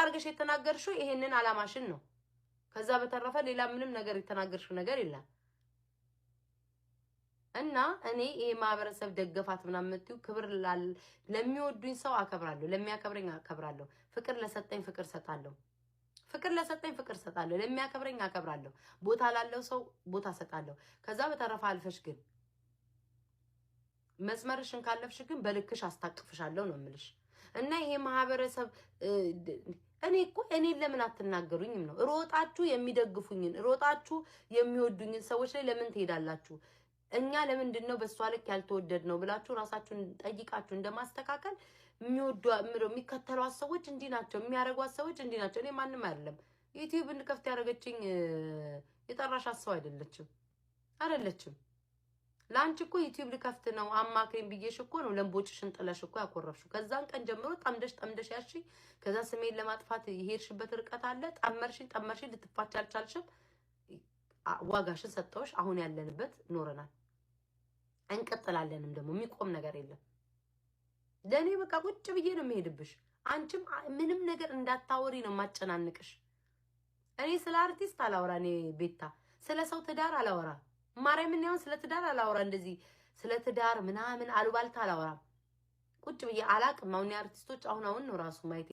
አርገሽ የተናገርሽው ይሄንን አላማሽን ነው ከዛ በተረፈ ሌላ ምንም ነገር የተናገርሽው ነገር የለም እና እኔ ይሄ ማህበረሰብ ደገፋት ምናምን መጥተው ክብር ለሚወዱኝ ሰው አከብራለሁ ለሚያከብረኝ አከብራለሁ ፍቅር ለሰጠኝ ፍቅር ሰጣለሁ ፍቅር ለሰጠኝ ፍቅር ሰጣለሁ ለሚያከብረኝ አከብራለሁ ቦታ ላለው ሰው ቦታ ሰጣለሁ ከዛ በተረፈ አልፈሽ ግን መስመርሽን ካለፍሽ ግን በልክሽ አስታቅፍሻለሁ ነው የምልሽ እና ይሄ ማህበረሰብ እኔ ለምን አትናገሩኝም ነው ሮጣችሁ የሚደግፉኝን ሮጣችሁ የሚወዱኝን ሰዎች ላይ ለምን ትሄዳላችሁ እኛ ለምንድነው በሷ ልክ ያልተወደድ ነው ብላችሁ ራሳችሁን ጠይቃችሁ እንደማስተካከል የሚከተሏት ሰዎች እንዲ ናቸው የሚያረጓት ሰዎች እንዲ ናቸው እኔ ማንንም አይደለም ዩቲዩብ እንከፍት ያረጋችኝ የጠራሻት ሰው አይደለችም ላንቺ እኮ ዩቲዩብ ልከፍት ነው አማክሬን ብዬሽ እኮ ነው ለምቦጭሽን ጥለሽ እኮ ያቆረፍሽው ከዛን ቀን ጀምሮ ጠምደሽ ያሺ ከዛ ስሜን ለማጥፋት ይሄድሽበት ርቀት አለ ጠመርሽን ልትፋች አልቻልሽም ዋጋሽን ሰጠውሽ አሁን ያለንበት ኖረናል እንቀጥላለንም ደግሞ የሚቆም ነገር የለም ለኔ በቃ ቁጭ ብዬ ነው የምሄድብሽ አንቺም ምንም ነገር እንዳታወሪ ነው ማጨናንቅሽ እኔ ስለ አርቲስት አላወራ እኔ ቤታ ስለ ሰው ትዳር አላወራ ማርያምን ነው ስለ ትዳር አላወራ እንደዚህ ስለ ትዳር ምናምን አሉባልታ አላወራ ቁጭ ብዬ አላቅም አሁን አርቲስቶች አሁን ነው ራሱ ማይት